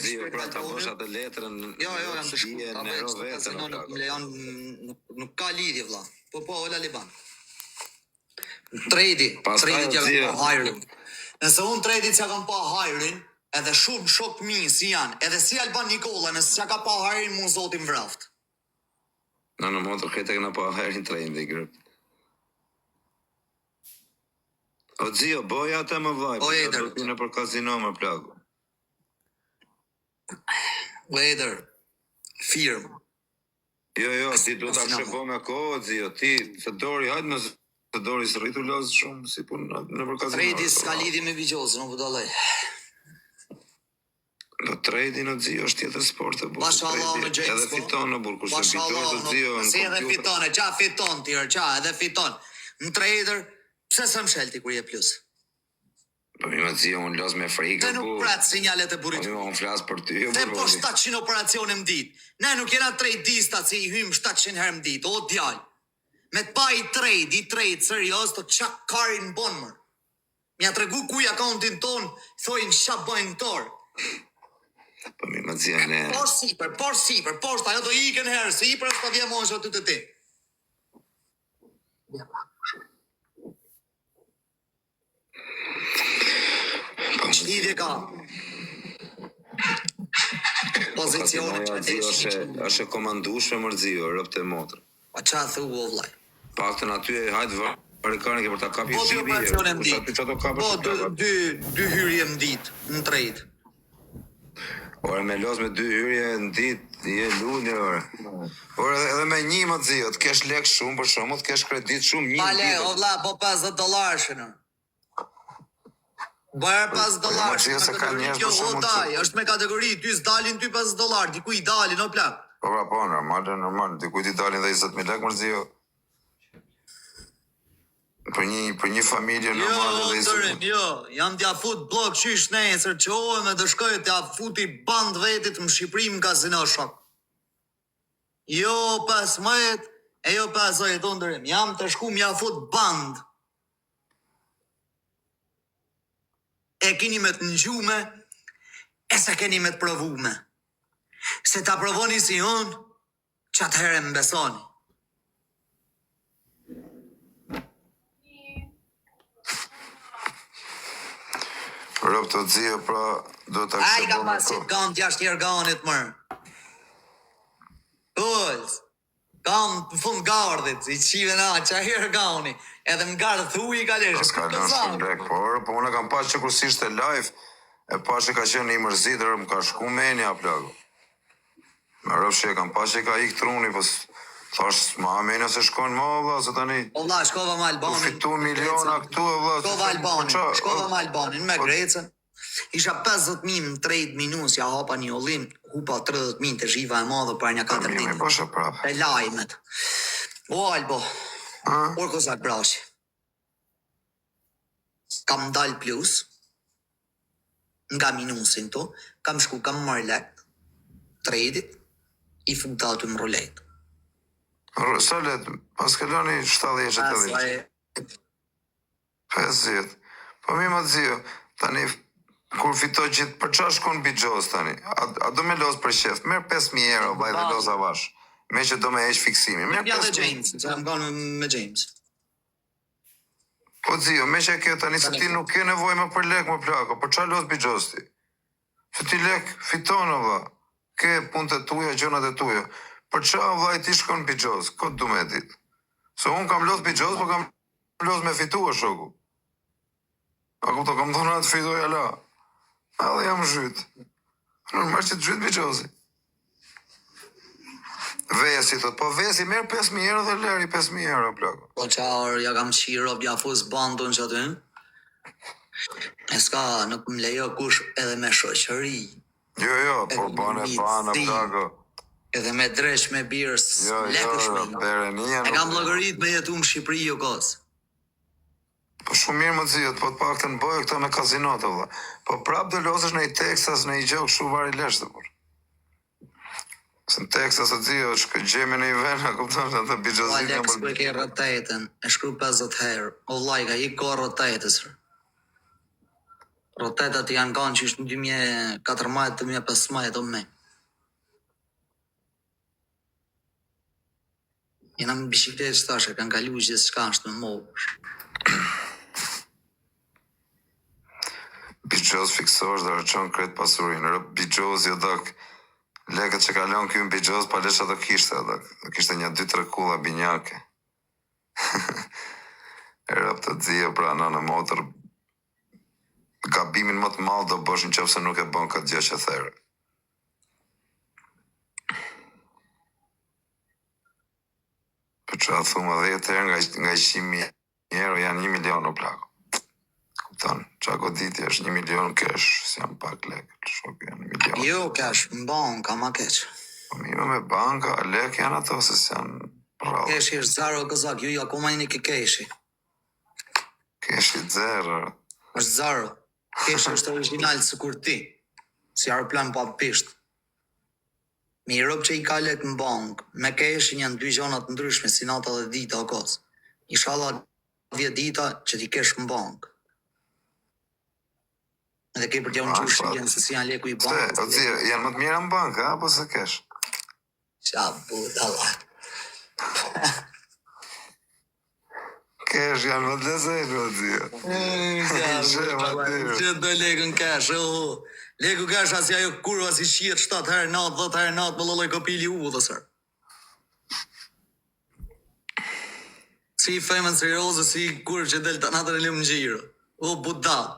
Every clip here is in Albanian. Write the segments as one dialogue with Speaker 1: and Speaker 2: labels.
Speaker 1: Zio, pra ta bosh atë letrën.
Speaker 2: Jo, jam të shkurt. Ta bëj kështu kazino nuk më lejon, nuk ka lidhje vëlla. Po, ola Liban. Trade ja kam pa hajrin. Nëse unë trade ja kam pa hajrin, edhe shumë shok mi si janë, edhe si Alban Nikola, nëse ja ka pa hajrin, mu zotin vraft.
Speaker 1: Në motër këtë e këna pa hajrin trade i grup. O Zio, boja atë më vaj, do t'y në për kazino më plagu.
Speaker 2: Later, firm.
Speaker 1: Jo, ti do t'a kshëpo me kohë, Zio, ti, të dori, hajtë në të dori së rritu lozë shumë, si pun në për kazino.
Speaker 2: Trade s'ka lidhje me Vigjozë, nuk vëdallaj.
Speaker 1: Do trade në Zio është tjetër sport e burë.
Speaker 2: Pasha Allah në James,
Speaker 1: edhe fiton në burë, kur se fiton të Zio.
Speaker 2: Si edhe fiton, qa fiton tjërë, qa edhe fiton. Në trader, pse së më shelti kur je plus?
Speaker 1: Po mi me Zio, unë los me frikë.
Speaker 2: Te nuk pratë sinjalet e burit.
Speaker 1: Po mi unë flasë për ty.
Speaker 2: Te po 700 operacione më dit. Ne nuk jena tradistat si i hymë 700 herë më dit, o djallë. Me të pa i trade serios, të qak karin bon mërë. Mja të regu kuj akauntin ton, thojnë shab bojnë torë.
Speaker 1: Po mi me Zio, ne.
Speaker 2: Por sipër, ajo do iken herë, sipër, është të vje moshe aty të ti. Qlidhje ka. Pozicionet që
Speaker 1: është e komandushme mërzio, rëpë të motrë.
Speaker 2: Pa qa thë u ovlaj.
Speaker 1: Pak të naty e hajtë varikane ke për ta kapi
Speaker 2: shibi. Po, dy hyrje më ditë, në trejtë.
Speaker 1: Ore, me los me dy hyrje në ditë, je lullë, ore. Ore, edhe me një më të zio, të kesh lek shumë, për shumë, të kesh kredit shumë, një
Speaker 2: ditë. Pale, o vla, po $50 shënë. Bërë $50 shënë, është me kategori, ty s'dalin ty $50, diku i dalin, o plak.
Speaker 1: Po, normal, diku i dalin dhe 20.000 lek mërzio. Për një familje normale dhe
Speaker 2: isë. Jo, jam t'ja fut blok qysh nesër, që me të shkoj t'ja fut i band vetit më Shqipëri më kazino shok. Jo 15, e jo 50 ndërim, jam të shku m'ja fut band. E kini me të ngjume, e se keni me të provume. Se ta provoni si unë, që atëhere më besoni.
Speaker 1: Rëpë të dzio, pra, do të akse...
Speaker 2: A i ka pasit kam t'jashtë jerganit mërë. Ullës, kam të fund gardit, i qive na, që a jergani, edhe më gardë thuj i ka leshë.
Speaker 1: Pas ka lënë shumë lek, po unë kam pas që kërësisht e live, e pas që ka qenë i mërzitër, më ka shku menja, plago. Me rëpë që e kam pas që ka ik truni, pas... Thash, ma menja se shkojnë ma, vla, se tani...
Speaker 2: O vla, shkova ma Albanin...
Speaker 1: U fitu miliona këtu, vla...
Speaker 2: Shkova ma Albanin, me Grecën. Isha 50.000 në 30 minus, ja hapa një olin, hupa 30.000 të zhiva e madhe për një 4 ditë. E lajmet. O, Albo, orko zak brashi. Kam dal plus, nga minusin to, kam shku, kam marrë lekt, trade-it, i futa të më rolet.
Speaker 1: Sa letë, pas këlloni 70-80. 50. Po mi më të zio, tani, kur fitoj gjithë, për qa shkon bijos tani? A do me los për sheft? Merë 5.000 euro, baj dhe los avash. Me që do me eq fiksimi.
Speaker 2: Merë 5.000. James, që jam gënë me James.
Speaker 1: Po zio, me që kjo tani, se ti nuk ke nevoj me për lek më plako, për qa los bijos ti? Se ti lek fitonë, vla. Ke punët e tuja, gjonat e tuja. Për qa vlaj ti shkon bijos, këtë du me ditë. Se unë kam los bijos, po kam los me fitua shoku. A ku të kam dhona të fitoj ala. A dhe jam zhyt. Normal që të zhyt bijosi. Vesi, thot, po Vesi merë 5.000 euro dhe leri 5.000 euro, plako.
Speaker 2: Po qarë, ja kam qiro, ja fus bandun që aty. E s'ka, nuk më lejo kush edhe me shoqëri.
Speaker 1: Jo, po bane, plako.
Speaker 2: Edhe me dresh me birës,
Speaker 1: berenia.
Speaker 2: E kam llogarit me jetu në Shqipëri jo kos.
Speaker 1: Po shumë mirë më të zhjët, po të pak të në bojë këto me kazinotë, vëlla. Po prap dhe lozësh në i Texas, në i gjokë shumë vari leshtë, por. Se në Texas të zhjët, është këtë gjemi në i vena, kuptonë që të bijozit.
Speaker 2: O Alex, ku e ke rotaten, e shkru 50 herë, o lajka, i ko rotatesër. Rotetat janë kanë që ishtë në 2014-2015 o me. Jena më bishikletë që thashe, kanë kalu gjithë shka është me movë.
Speaker 1: Bigjoz fiksosh dhe rëqon kretë pasurin. Bigjoz jo dok lekët që kalon kjo në Bigjoz pa lesha do kishte. Do kishte një 2-3 kulla binjake. E rëp të dzia pra në motor. Gabimin më të madh do bësh në qoftë se nuk e bën këtë gjë që therë. Për që a thumë 10 herë nga 100.000 euro janë 1 milion o plako. Kupton, qa goditi është 1 milion kesh, si janë pak lekë, shok janë 1 milion.
Speaker 2: Jo, kesh, në banka, ma keq.
Speaker 1: Po mirë me banka, lekë janë ato se si janë rrallë.
Speaker 2: Keshi është zero gëzak, ju akoma një ke keshi.
Speaker 1: Keshi zero.
Speaker 2: është zero. Keshi është original së kur ti. Si aeroplan pa pisht. Me i rob që i ka lek në bank, me keshin janë 2 gjonat ndryshme, si nata dhe dita o kos. Inshallah 10 dita që ti kesh në bank. Edhe ke për t'ja unë qysh janë se si janë leku i bank.
Speaker 1: Se, o zi, janë më të mira në bank, apo se kesh?
Speaker 2: Qa budala.
Speaker 1: Kesh janë më të lezejnë, o zi.
Speaker 2: Që do lekën kesh, leku kesh asja jo kurva si shiet 7 herë natë, 10 herë natë, më lëlloj kopili u dhe sër. Si i femën serioze, si kur që del të natër e limë në gjirë. O, budal.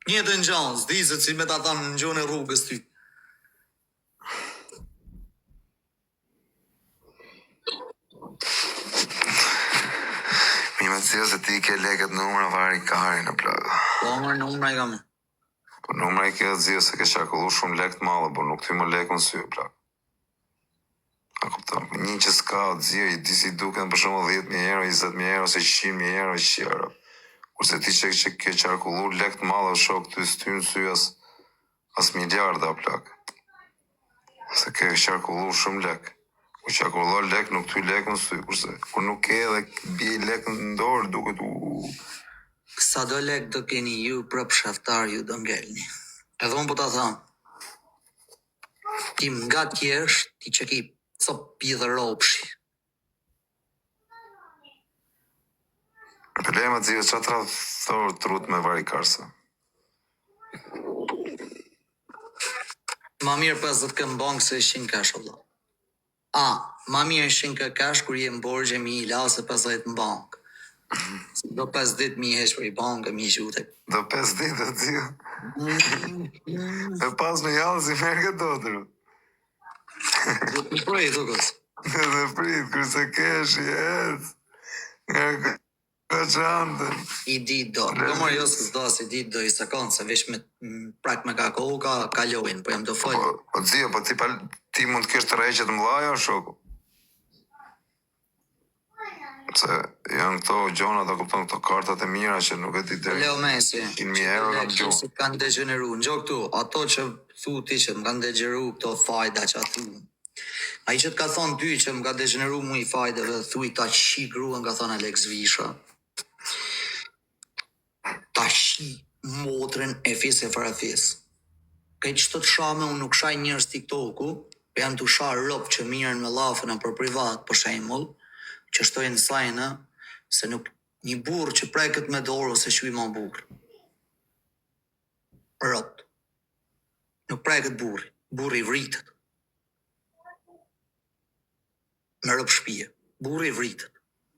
Speaker 2: Njëtë në gjanë, s'di se si me ta thanë në gjonë e rrugës ty.
Speaker 1: Mi me cilë se ti ke leket numra vari kari në plaka.
Speaker 2: Po, mërë numra i kam.
Speaker 1: Po numra i ke zio se ke qarkullu shumë lek të madhe, por nuk ty më lekën sy e plaka. A kupton, një që s'ka o zio i disi duken për shumë 10.000 euro, 20.000 euro, se 100.000 euro, 100 euro. Kurse ti që ke qarkullu lek të madhe, shok të stynë sy as miliarda plaka. Se ke qarkullu shumë lek. Ku qarkullu lek nuk ty lekën sy, kurse kur nuk ke dhe bje lekën në dorë, duket
Speaker 2: Sa do lek do keni ju prap shaftar ju do ngelni. Edhe unë po ta tham. Ti nga tjesh, ti që ki cop pidhe ropshi.
Speaker 1: Problema të zhjo, që thorë trut me vari karsa?
Speaker 2: Ma mirë 50 kë në bankë se 100 cash, Allah. Ma mirë 100 kë cash kur je në borgje mi i la se 50 në bankë. Do 5 dit mi hesh për i bankë, mi gjute.
Speaker 1: Do 5 ditë të zhjo. E pas në jallë si merë këtë dotërë.
Speaker 2: Do të prej, tukës.
Speaker 1: Dhe prit, kërse kesh i ecë. Nga këqantën.
Speaker 2: I dit do. Do mërë jo së zdo, si dit do i sakon, se vesh me prak me kakohu ka kalojnë, po jam do folë.
Speaker 1: O zhjo, po ti mund të kesh të rejqet mlaja, shoku? Se janë këto gjona të kupton këto kartat e mira që nuk e ti deri.
Speaker 2: Leo Messi,
Speaker 1: 100.000 euro në gjuhë.
Speaker 2: si kanë degeneru, në gjo këtu, ato që thu ti që më kanë degeneru këto fajda që thu. A i që të ka thonë ty që më ka degeneru mu i fajdeve, thu i ta qi gruën, ka thonë Alex Visha. Ta qi motrën e fis e farafis. Kaj që të shame unë nuk shaj njërës TikToku, për janë të sharë ropë që mirën me lafën për privat, për shemull, që shtojnë sajnë, se nuk një burë që preket me dorë ose shui ma burë. Ropë. Nuk preket burë. Burë i vritët. Me ropë shpije. Burë i vritët.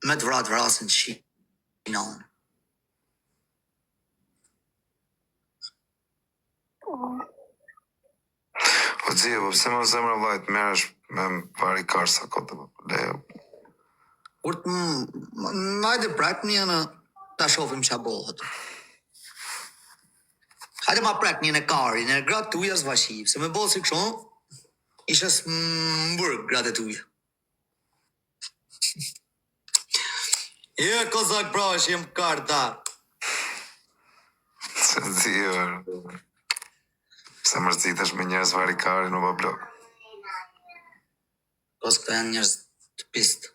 Speaker 2: Me të vratë vrasën që shinanë.
Speaker 1: O zhjo, po pëse më zemra vlajt meresh me vari karsa këtë lejo?
Speaker 2: Kur të najde prak një në ta shofim që a bohët. Hajde ma prak një në kari, në gratë të uja s'vashiv, se me bohë si këshon, ishe s'mbërë gratë të uja. Kozak pra, është jem karë ta.
Speaker 1: Se zhjo, pëse mërzitesh me njerës vari kari në bablok?
Speaker 2: Kos këta janë njerës të pistë.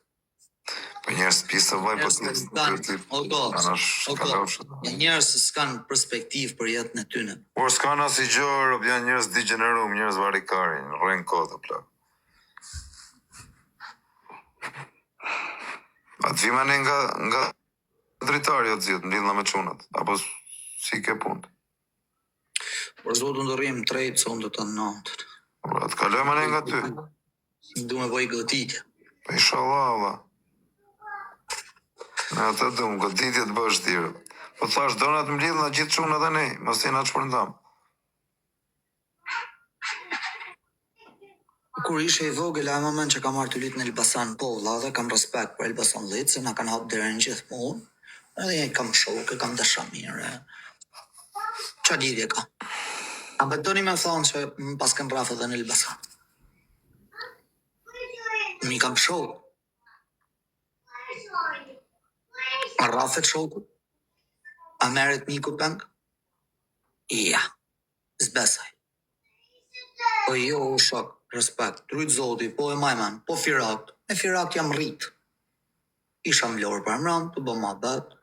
Speaker 1: Për njerës pista vllaj, po
Speaker 2: Njerëz që s'kan perspektivë për jetën e tyre.
Speaker 1: por s'kan as i gjë, janë njerëz degenerum, njerëz varikarin, rren kodë plak. Atë vimane nga dritari o zhjetë, mlidhna me qunat, apo si ke punë.
Speaker 2: Por zotun do rrim trejt, se unë do të natën.
Speaker 1: Pra, të kalojmë ne nga ty.
Speaker 2: Du me bëj goditje.
Speaker 1: Po inshallah, valla. Ne atë dum, goditje të bësh tjerë. Po thash, dona të mlidhna gjithë qunat e ne, mos jena të shpërndam.
Speaker 2: Kur ishe i vogël, ai moment që kam marrë të lyt në Elbasan, po vlla, dhe kam respekt për Elbasan Lit, se na kanë hap derën gjithmonë. Edhe kam shokë, kam dashamire. Qa lidhje ka? A betoni me thonë që më pas kam rafë edhe në Elbasan. Mi kam shokë. A rafet shokë? A meret miku peng? Ja, zbesaj. Po jo, o shok, respekt, trujt zoti, po e majman, po firak, e firak jam rrit. Isha mlorë për mran, të bë ma bet.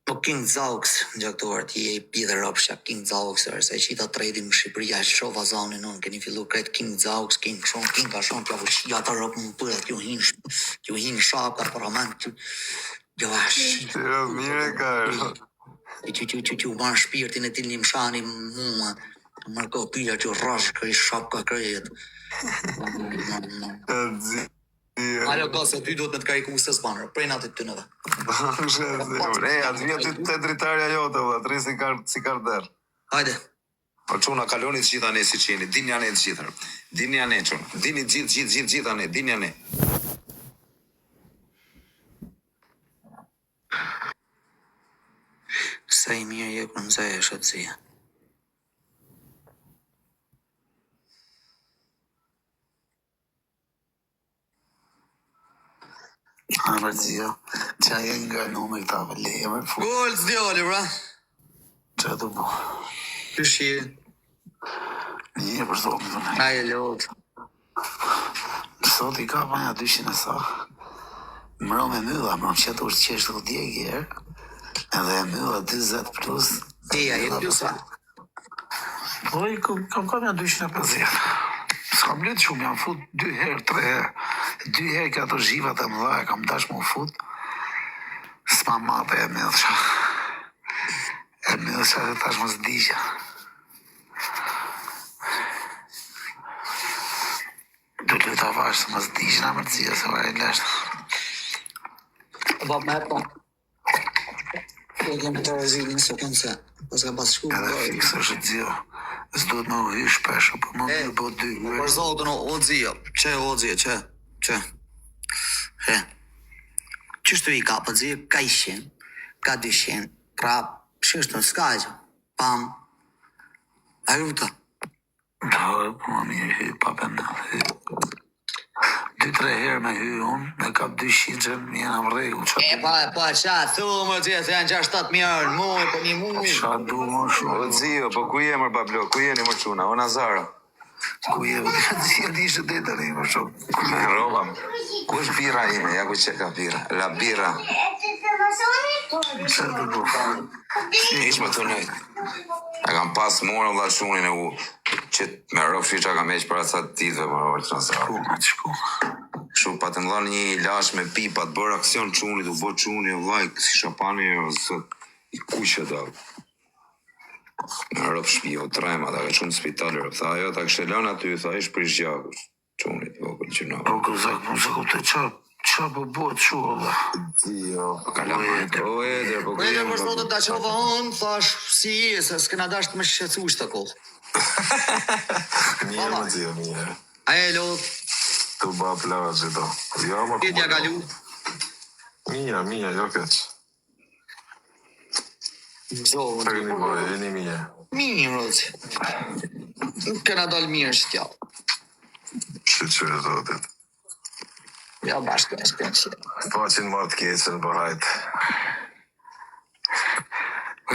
Speaker 2: Po King Zaux, në gjaktuar ti e i pidhe ropshja King Zaux, se qita trejdi në Shqipëria, shova zanin unë, keni fillu kretë King Zaux, King Shon, King Kashon, t'ja vëshqia të ropë më përët, t'ju hinë shaka, për amen, t'ju ash.
Speaker 1: Tira mire ka.
Speaker 2: T'ju marë shpirtin e tilni më shani mua, të mërko pila t'ju rash kërë i shapka kërët. Ajo ka se ty duhet me të kariku se s'banë, prej natit të nëve.
Speaker 1: Atë vjetë të dritarja jote, valla, të rrisë si karder.
Speaker 2: Hajde.
Speaker 1: Po quna, kaloni të gjitha ne si qeni, dini janë të gjithër. Dini janë ne, quna. Dini gjitha ne, dini janë ne.
Speaker 2: Se i mirë je kur nëzaj e shëtësia.
Speaker 3: Amërzio, që a jenë nga nume këta për leje më fu.
Speaker 2: Gol, s'djali, bra.
Speaker 3: Që të bu?
Speaker 2: Pyshi.
Speaker 3: Një për zonë të ne.
Speaker 2: Aje lot.
Speaker 3: Sot i ka pa nga 200 e sa. Mëro me mylla, mëro që të është qeshtë të djegje, edhe e mylla 20 plus.
Speaker 2: Eja, e plusa.
Speaker 3: Po i kam nga 250. S'kam letë shumë, jam fut 2 herë, 3 herë. 2 herë ka ato zhivat e mëdha, e kam dash më fut. S'ma mate e mëllësha. E mëllësha dhe tash më s'digja. Du të ta vash se më s'digja në mërëzia, se vaj e leshtë.
Speaker 2: Bab me e po. E kemë të rëzilin se kënë se. Pas ka pas shku.
Speaker 3: Edhe fikse është dzio. S'duhet me u hy shpesh, po më mirë po 2 herë.
Speaker 2: Për zotën o dzio. Që o dzio, që? He. Qështu i ka për dzio? Ka 100, ka 200, pra shështë në skajgjë. Pam. A ruta.
Speaker 3: Do, po më mirë hy, pa pëndë. 2-3 herë me hy unë, me kap 200, jena më regu.
Speaker 2: E pa qa, thumë o dzio, se janë 6-7 në muaj, për një muaj.
Speaker 3: Qa du më shumë.
Speaker 1: O zio, po ku je mër bablo, ku jeni mër quna, o Nazara?
Speaker 3: Ku je, dzio dishë dhe të një më shumë.
Speaker 1: Roba, ku është bira ime, ja ku që ka bira, la bira.
Speaker 3: Qa du bu?
Speaker 1: Ish më të nëjtë. E kam pas mora vla shunin e u, që me rofshi që kam eq për atësat ditve, më rrë që Nazara.
Speaker 3: Ku me të shku?
Speaker 1: Shu pa të ndhon një lash me pipa, të bërë aksion qunit, u bë quni, vlajk, si shapani, ose i kuqe da. Në rëpë shpio, trema, da ka qunë spitalë, tha ajo, ta kështë lënë aty, tha ish prish gjakush, qunit, vokën që në.
Speaker 3: O këzak, më se kupte qa po bëhet shu, Allah.
Speaker 1: Zio, ka la majtë, o eder, po
Speaker 2: Edhe për sotët da qova unë, thash, si je, se s'kena dasht me shqecu shtë të kohë.
Speaker 4: Mirë më zio, mirë.
Speaker 2: Aje lot,
Speaker 4: Tu ba plava që do. Jo, më
Speaker 2: ti t'ja galu.
Speaker 4: Mirë, jo keq.
Speaker 2: Zohë,
Speaker 4: Të këni bojë, jeni mirë.
Speaker 2: mirë, rozi. Nuk kena dalë mirë shtjallë.
Speaker 4: Shqyqyre zotit.
Speaker 2: Ja bashkë e shkënë
Speaker 4: Po që në marë të keqen, po hajtë.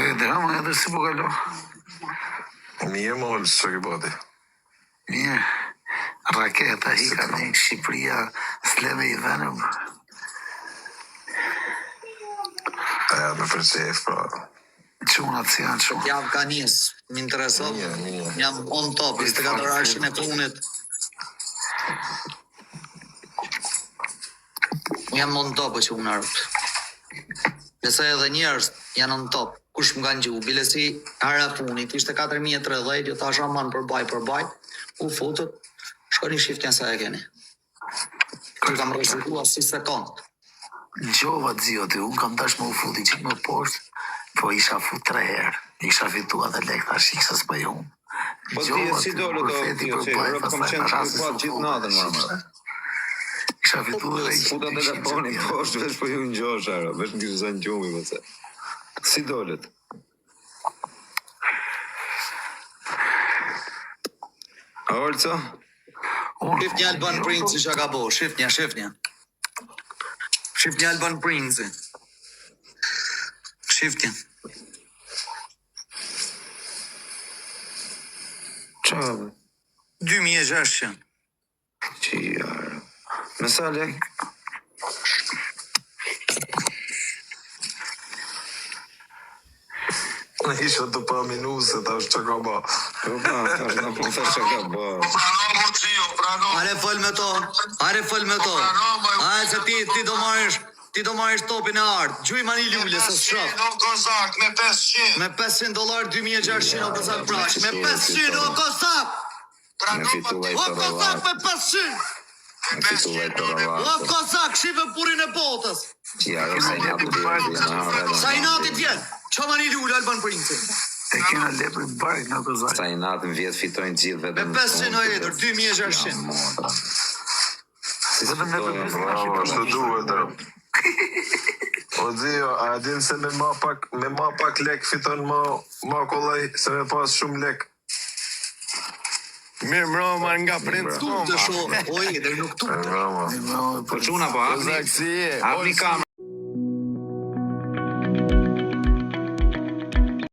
Speaker 3: E drama edhe si po kalo.
Speaker 4: Mirë më ullë që ke bodi.
Speaker 3: Mirë. A Raketa hika në Shqipëria, s'leve i dhenëm.
Speaker 4: Ja, me përcef, pra.
Speaker 3: Qunat si janë qunë.
Speaker 2: Jam ka njës, më intereson.
Speaker 4: Minja.
Speaker 2: Jam on top, 24 orëshin e punit. Jam on top që unë arët. Nëse edhe njerës janë on top. Kush më kanë gju, bilesi hara punit, ishte 4.030, ju thash aman përbaj, u futët, shkoni shiftjen sa e keni. Kërë kam rëshutua si sekund.
Speaker 3: Gjova të zio ty, unë kam dash më u futi që më poshtë, po isha fut 3 herë. Isha fitua dhe lek tash iksa s'bëj unë.
Speaker 5: Po ti e si dole do tio që rëpë kom qenë që pa gjithë natën, marma.
Speaker 3: Isha fitua dhe
Speaker 5: Futa telefoni poshtë, veç po ju në gjosh, ara, veç në kishë zanë gjumi, më se. Si dolet? A orëca?
Speaker 2: Shift një Alban Prince që ka bo, shift një. Shift një Alban Prince. Shift një.
Speaker 5: Qabë?
Speaker 2: 2600.
Speaker 5: Që jarë. Me sa lek?
Speaker 4: Në isha të pa minu se ta është që ka ba.
Speaker 5: Po ba, tash në po thash që ka ba.
Speaker 2: Are fol me to. Are se ti do marrësh topin e artë. Gjuj mani lule se s'shof.
Speaker 1: Kozak, me 500.
Speaker 2: Me $500, 2600 o kozak prash. Me 500 o kozak.
Speaker 5: Me fituaj
Speaker 2: O
Speaker 5: të
Speaker 2: kozak
Speaker 5: rëvatë.
Speaker 2: me 500.
Speaker 5: Me fituaj të
Speaker 2: O
Speaker 5: rëvatë.
Speaker 2: kozak, shive purin e botës.
Speaker 5: Që jarë se një të bjerë.
Speaker 2: Sa i natit vjen. Qa mani lule Alban Prince.
Speaker 3: e kena lepër bark në kozak.
Speaker 5: Sa i natë në vjetë fitojnë gjithë
Speaker 2: Me
Speaker 5: vetëm.
Speaker 2: 500 o edër, 2600.
Speaker 5: Si
Speaker 3: Vetëm ne
Speaker 5: fitoja,
Speaker 3: për
Speaker 5: bravo.
Speaker 4: Ashtë të duhet, O Zio, a din se me ma pak lek fiton ma kollaj se me pas shumë lek.
Speaker 6: Mirë mbroma nga prind
Speaker 2: Tu të shoh, o edër nuk tu.
Speaker 4: Bravo.
Speaker 5: Po quna po, hapni.
Speaker 6: Kozak si je?
Speaker 5: Hapni kamerën.